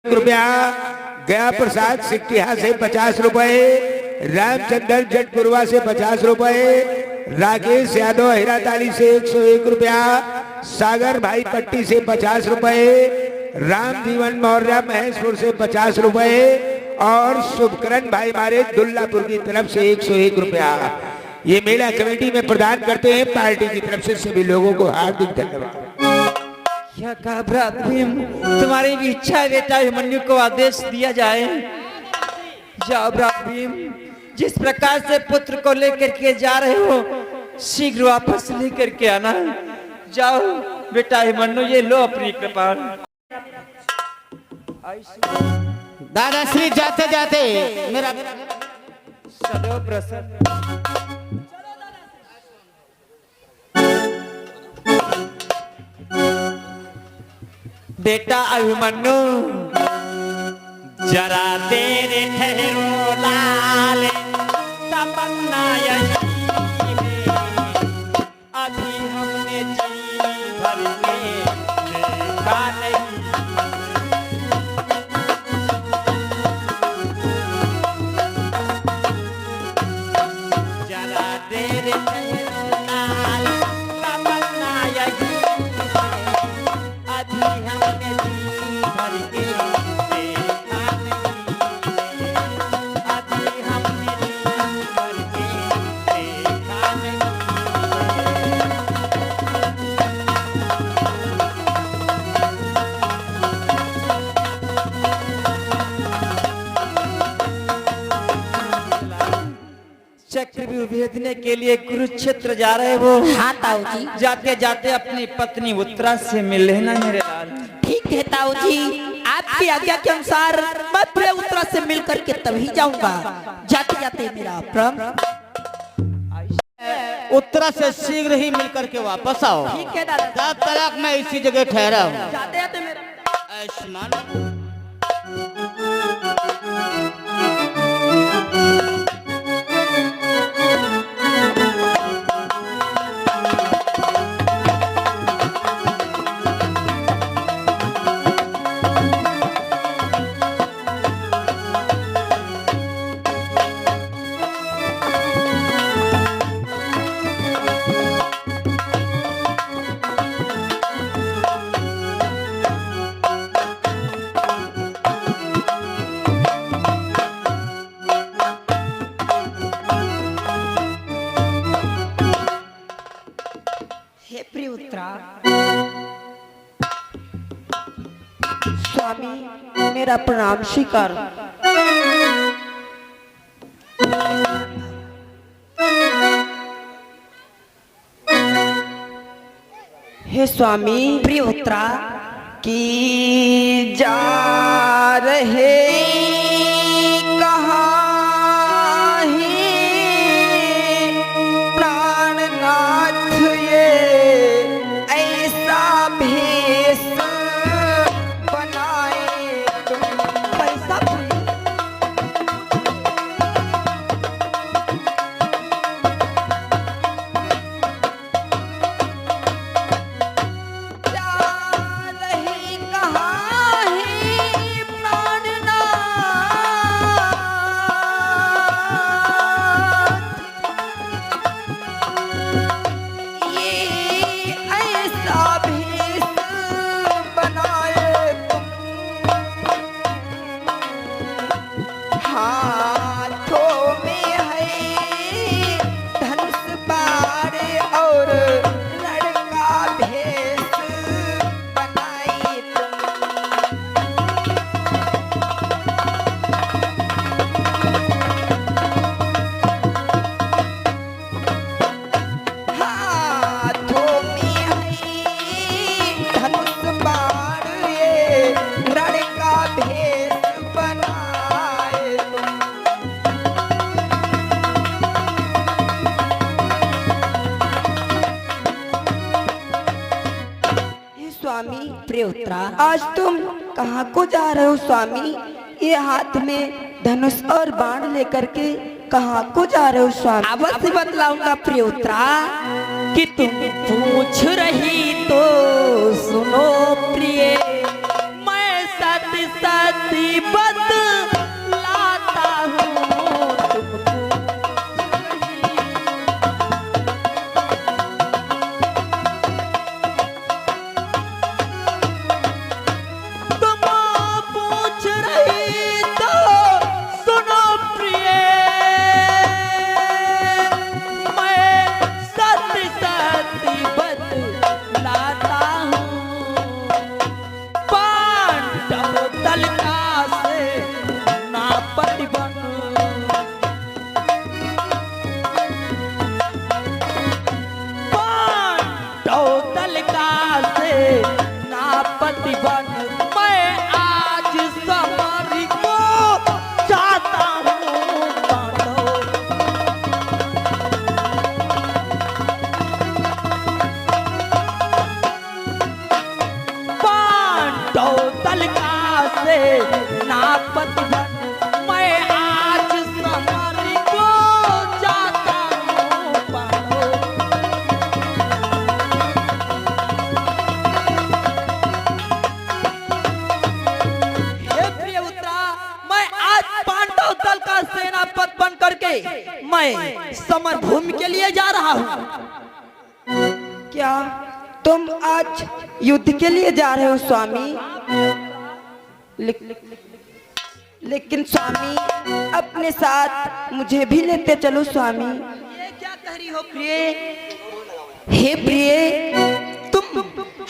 रुपया, गया प्रसाद सिकटिया से 50 रुपए, रामचंद्र जटपुरवा से 50 रुपए, राकेश यादव हिराताली से 101 रुपया, सागर भाई पट्टी से 50 रुपए, राम जीवन मौर्य महेशपुर से 50 रुपए और शुभकरण भाई हमारे दुल्लापुर की तरफ से 101 रुपया ये मेला कमेटी में प्रदान करते हैं। पार्टी की तरफ से सभी लोगों को हार्दिक धन्यवाद। क्या कहा भ्रात भीम, तुम्हारी भी इच्छा है बेटा अभिमन्यु को आदेश दिया जाए। जाओ भ्रात भीम, जिस प्रकार से पुत्र को लेकर के जा रहे हो शीघ्र वापस लेकर के आना। जाओ बेटा अभिमन्यु, ये लो अपनी कृपाण। दादाश्री जाते जाते मेरा सदैव प्रसन्न। बेटा अभिमन्यु, जरा देर ठहरो लाल, तमन्ना यही है, अभी हमने जी भर के देखा नहीं। जरा देर ठहरो लाल, तमन्ना यही है, अभी हमने जी भर के देखा नहीं। अभी हमने जी भर के देखा नहीं। चक्रव्यूह भेदने के लिए कुरुक्षेत्र जा रहे हो। हाँ ताऊ जी, जाते जाते अपनी पत्नी उत्तरा से मिल लेना मेरे लाल। ठीक है ताऊ जी, आपकी आज्ञा के अनुसार मैं प्रिय उत्तरा से मिलकर के तभी जाऊंगा। जाते जाते मेरा प्रणाम। उत्तरा से शीघ्र ही मिलकर के वापस आओ। ठीक है दादा। जब तक मैं इसी जगह ठहरा हूँ। जाते जाते मेरा आयुष्मान। हे प्रिय उत्तरा, स्वामी मेरा प्रणाम स्वीकार। हे स्वामी, प्रिय उत्तरा की जा रहे कहाँ प्रिय उत्तरा, आज तुम कहाँ को जा रहे हो स्वामी? ये हाथ में धनुष और बाण लेकर के कहाँ को जा रहे हो स्वामी? अवश्य बतलाऊंगा प्रिय उत्तरा। कि तुम पूछ रही तो सुनो प्रिय, मैं सत सत साथी बदलाता हूँ तुमको। तुम पूछ रही तो सुनो प्रिय, मैं साथी साथी बदलाता हूँ। पांडव दल का सेनापति बन, पांडव दल का सेनापति बन, मैं आज समर को चाहता हूँ पांडव। पांडव दल का सेनापति बन, मैं आज समर को चाहता हूँ पांडव। हे प्रिय उत्तरा, मैं आज पांडव दल का सेनापति बन करके मैं समर भूमि के लिए जा रहा हूँ। क्या तुम आज युद्ध के लिए जा रहे हो स्वामी? लेकिन स्वामी अपने साथ मुझे भी लेते चलो स्वामी। ये क्या कह रही हो प्रिय? हे प्रिय, तुम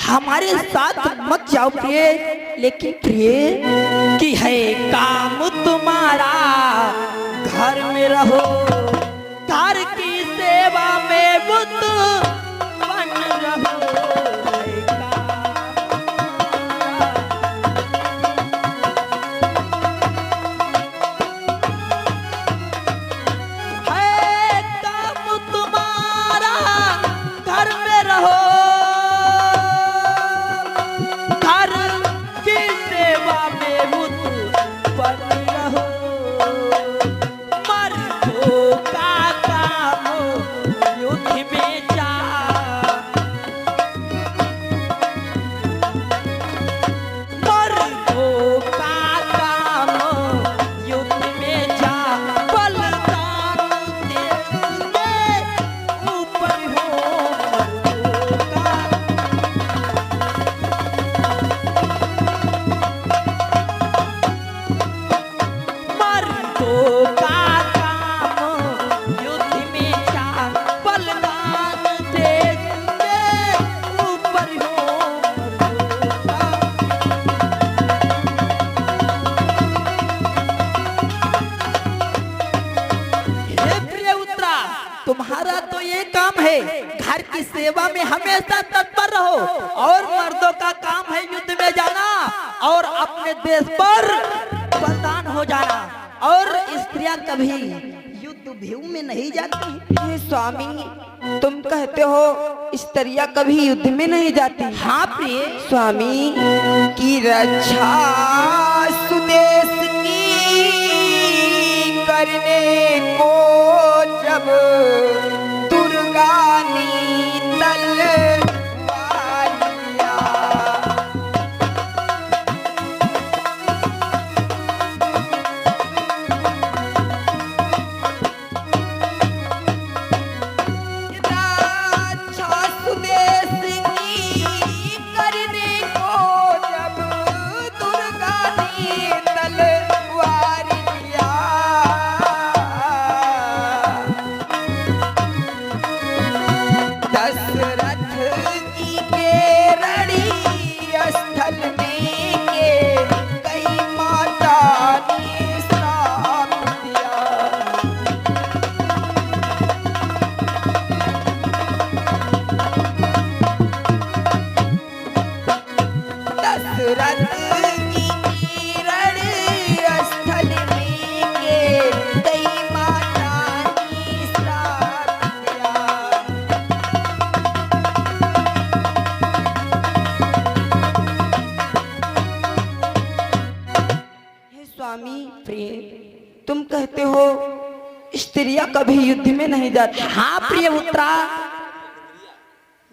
हमारे साथ मत जाओ प्रिय। लेकिन प्रिय कि है काम तुम्हारा घर में रहो, घर की सेवा में बुद्ध बन रहो। है काम है काम तुम्हारा घर में रहो, घर की सेवा में बुद्ध बन रहो। मर्दों का काम युद्ध में जा, मर्दों का काम युद्ध में जा, बलिदान देश में ऊपर हो मर्दों का। मर्दों का काम युद्ध में जा, बलिदान देश में ऊपर हो मर्दों का। हे प्रिय उत्तरा, तुम्हारा तो ये काम है घर की सेवा में हमेशा तत्पर रहो, और मर्दों का काम है युद्ध में जाना और अपने देश पर बलिदान हो जाना। और स्त्रियां कभी युद्ध भूमि में नहीं जाती। हे स्वामी, तुम कहते हो स्त्रियां कभी युद्ध में नहीं जाती। हाँ प्रिय, स्वामी की रक्षा सुदेश की करने को जब दुर्गा नी तलवारियां, रक्षा सुदेश की करने को जब दुर्गा नी तलवारियां, दशरथ की केरड़ी स्थल में के कई माता ने श्राप दिया। दशरथ की केरड़ी स्थल में के कई माता ने श्राप दिया। हे स्वामी प्रिय, तुम कहते हो स्त्रियां कभी युद्ध में नहीं जाती। हाँ प्रिय उत्तरा,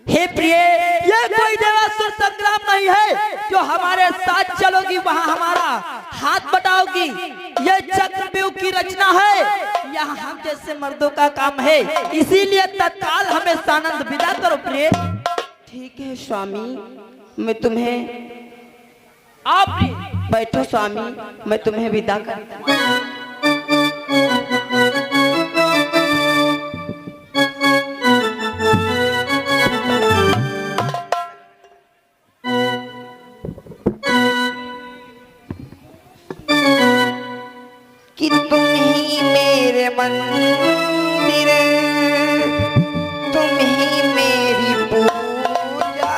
हे प्रिय, ये कोई देवासुर संग्राम नहीं है जो हमारे साथ चलोगी वहां हमारा हाथ बढ़ाओगी। ये चक्रव्यूह की रचना है, यह हम जैसे मर्दों का काम है, इसीलिए तत्काल हमें सानंद विदा करो प्रिय। ठीक है स्वामी, मैं तुम्हें आप बैठो स्वामी, मैं तुम्हें विदा करता हूँ। कि तुम ही मेरे मंदिर, तुम ही मेरी पूजा,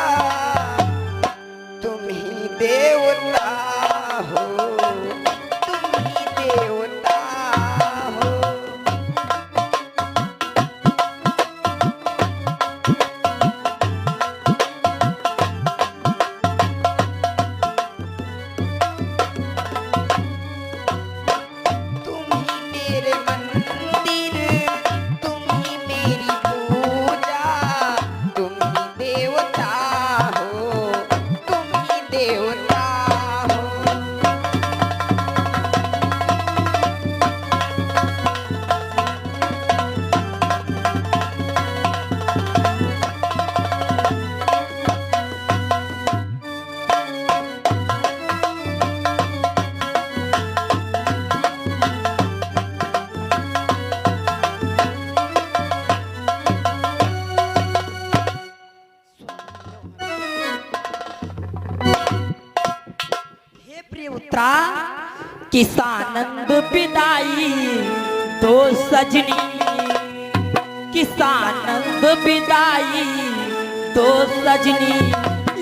तुम ही देवता हो, तुम ही देवता हो। तुम ही मेरे मंदिर, तुम ही मेरी पूजा, तुम ही देवता हो, तुम ही देवता हो। हे प्रिय उत्तरा, किसानंद विदाई दो सजनी, किसानंद विदाई दो सजनी,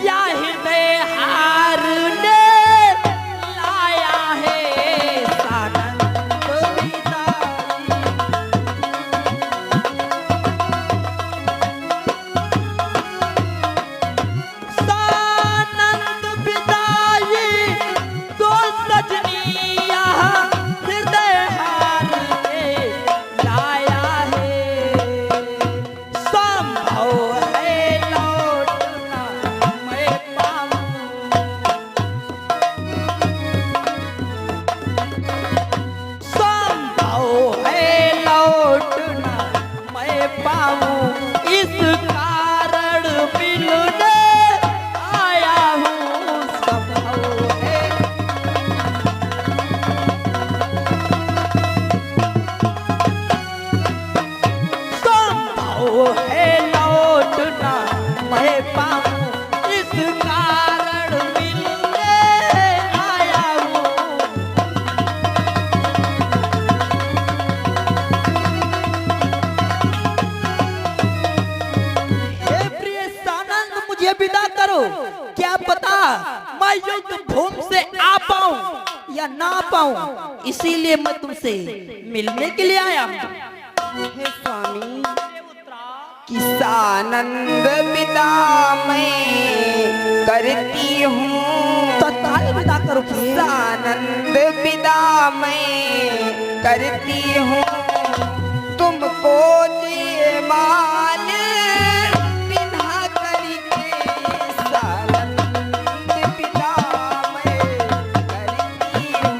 या हृदय हार ने लाया है सानंद विदाई। सानंद विदाई दो सजनी, यहाँ हृदय हार ने लाया है। संभव है लौटना मैं पाऊं, संभव है लौटना मैं पाऊं, इस कारण मिलने आया हूँ। संभव है संभव है लौटना मैं पाऊं, इस कारण मिलने आया हूँ। हे प्रिय सानंद, मुझे विदा करो। क्या पता मैं युद्ध भूमि से आ पाऊं या ना पाऊं, इसीलिए मैं तुमसे मिलने के लिए आया हूं। हे स्वामी, किसानंद विदा मैं करती हूँ, तत्काल विदा करो प्रिय। किसानंद विदा मैं करती हूँ, तुमको ये मान पिन्हा करके सानंद विदा मैं करती हूँ।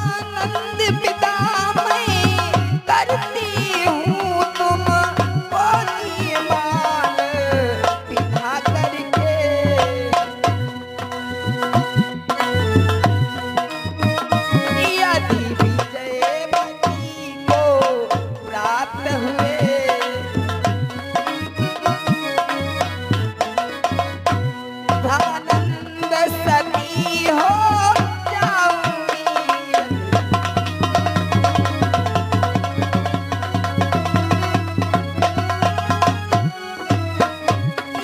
आनंद पिता मैं करती हूँ, तुम बोली मान पिता करके। यदि विजयवती को प्राप्त हुए, आनंद सती हो जाऊंगी।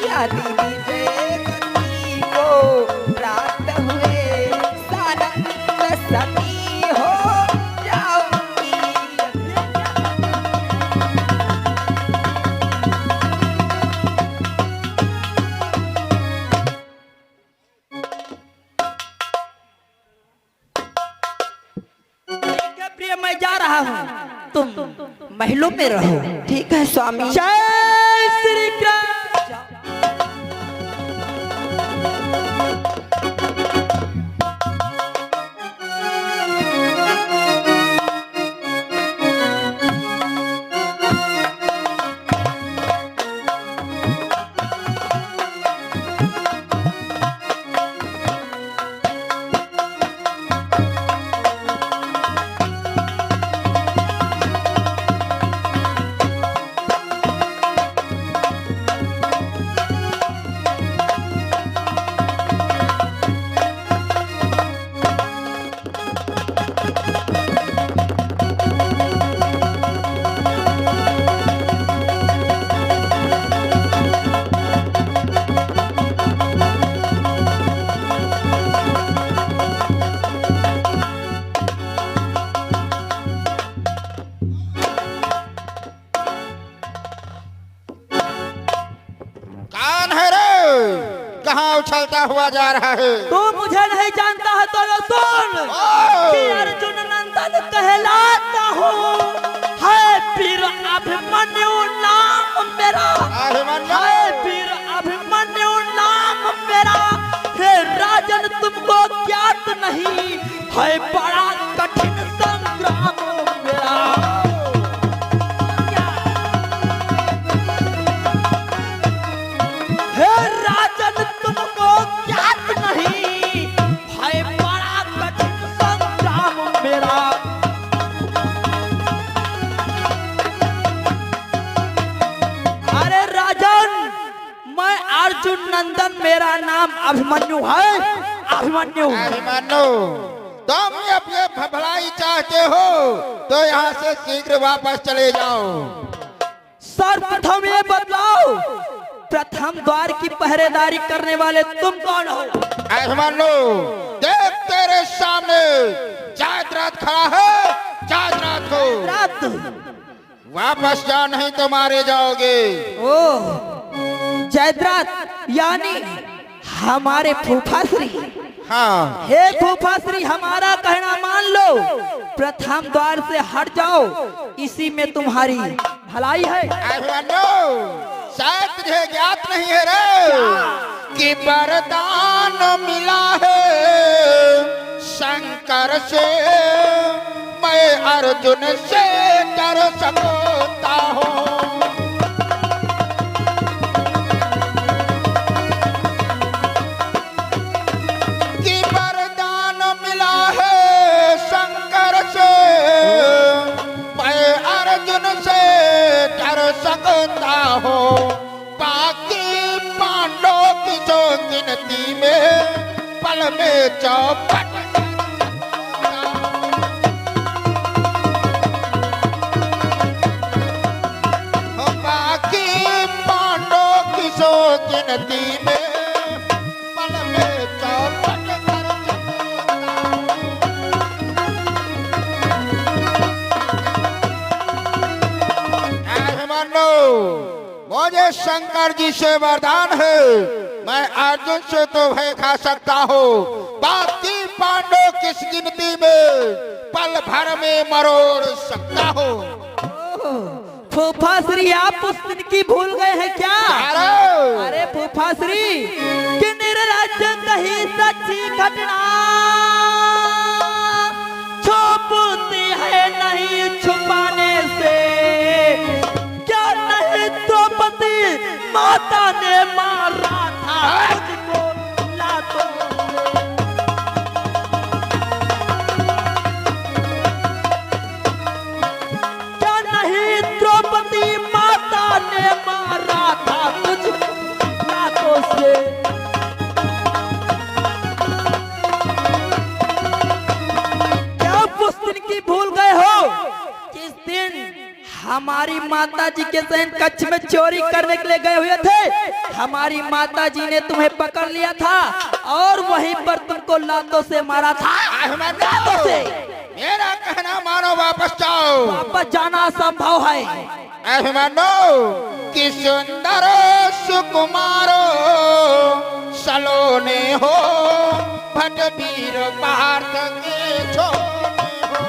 यदि विजयवती को प्राप्त हुए, सानंद सती हो जाऊंगी। ठीक है प्रिय, मैं जा रहा हूँ, तुम महलों में रहो। ठीक है स्वामी। जय श्री कृष्ण। कहाँ उछलता हुआ जा रहा है? तू मुझे नहीं जानता है तो लो सुन कि अर्जुन नंदन कहलाता हूँ, है वीर अभिमन्यु नाम मेरा, अभिमन्यु। है वीर अभिमन्यु नाम मेरा। हे राजन तुमको ज्ञात नहीं है बड़ा कठिन संग्राम मेरा। हे राजन तुमको ज्ञात नहीं है बड़ा कठिन संग्राम मेरा। अरे राजन मैं अर्जुन नंदन मेरा नाम अभिमन्यु है, अभिमन्यु। अभिमन्यु, तुम अपने भलाई चाहते हो तो यहाँ से शीघ्र वापस चले जाओ। सर्वप्रथम ये बतलाओ, प्रथम द्वार की पहरेदारी करने वाले तुम कौन हो? अभिमन्यु, देख तेरे सामने जयद्रथ खड़ा है, जयद्रथ हो। जयद्रथ, वापस जाओ नहीं तो मारे जाओगे। ओह जयद्रथ यानी हमारे फूफाश्री। हाँ, हे फूफाश्री हमारा कहना मान लो, प्रथम द्वार से हट जाओ, इसी में तुम्हारी भलाई है। अभिमन्यु, शायद तुझे ज्ञात नहीं है रे कि वरदान मिला है शंकर से, मैं अर्जुन से डर सकता हूँ। कि वरदान मिला है शंकर से, मैं अर्जुन से डर सकता हूँ। बाकी पांडवों की जो गिनती में पल में चौपट। बाकी पांडवों की जो गिनती में पल में चौपट कर अभिमन्यु, मुझे शंकर जी से वरदान है, मैं अर्जुन से तो भय खा सकता हूँ, बाकी पांडव किस गिनती में पल भर में मरोड़ सकता हूँ। फूफाश्री आप उस दिन की भूल गए हैं क्या? अरे अरे फूफाश्री कि निर्लज्ज कही सच्ची घटना छुपती है नहीं छुपाने से, क्या नहीं द्रौपदी माता ने मारा था मुझको लातों से। क्या नहीं द्रौपदी माता ने मारा था तुझको लातों से। क्या उस दिन की भूल गए हो? जिस दिन हमारी माता जी के शयन कक्ष में चोरी करने के लिए गए हुए थे, हमारी माता जी ने तुम्हें पकड़ लिया था और वहीं पर तुमको लातों से मारा था। लातों से मेरा कहना मानो, वापस जाओ। वापस जाना असंभव है। अभिमन्यु, कि सुंदर सुकुमारो सलोने हो, भट वीर पार्थ के छोने हो।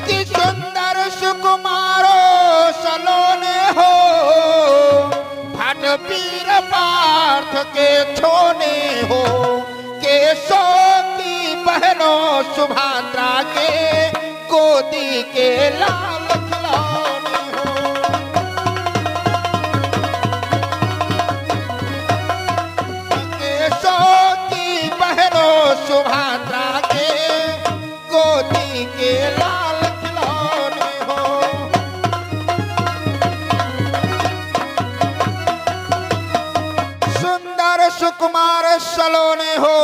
कि सुंदर सुकुमारो सलोने हो, भट वीर पार्थ के छोने हो। केशो की बहनों सुभद्रा के गोदी के लाल खिलौने हो। केशो की बहनों सुभद्रा के गोदी के लाल खिलौने हो। सुंदर सुकुमार सलोने हो,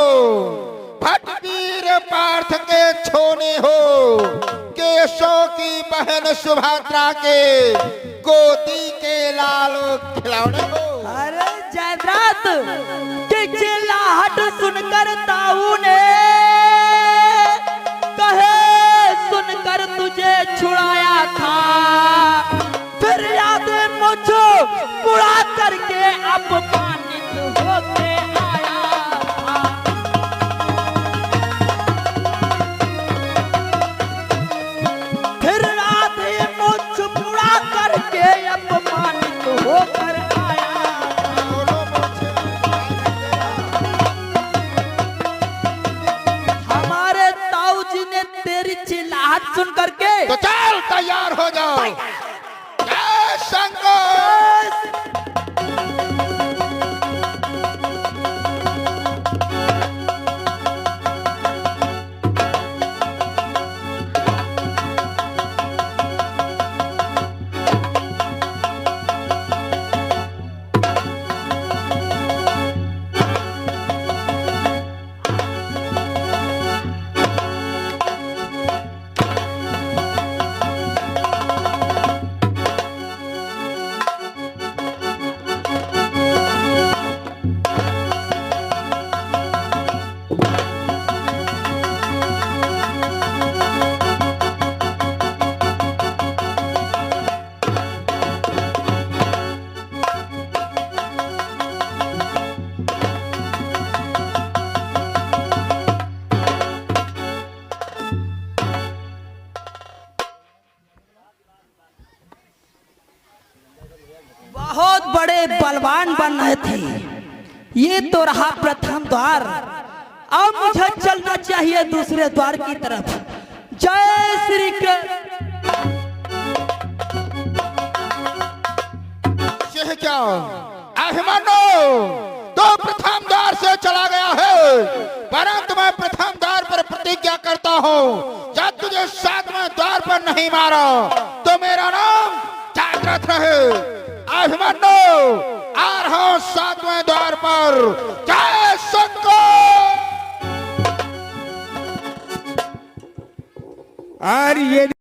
भट वीर पार्थ के छोने हो। केशो की बहन सुभद्रा के गोदी के लाल खिलौने हो। अरे जयद्रथ कि चिल्लाहट सुनकर ताऊ ने कहे सुनकर तुझे छुड़ाया था। बहुत बड़े बलवान बन रहे थे। ये तो रहा प्रथम द्वार, अब मुझे चलना चाहिए दूसरे द्वार की तरफ। जय श्री कृष्ण। यह क्या अभिमन्यु, तो प्रथम द्वार से चला गया है, परंतु मैं प्रथम द्वार पर प्रतिज्ञा करता हूँ, जब तुझे सातवें द्वार पर नहीं मारा तो मेरा नाम जागृत रहे। अभिमन्यु, आ रहा हूँ सातवें द्वार पर। जय शंकर। और ये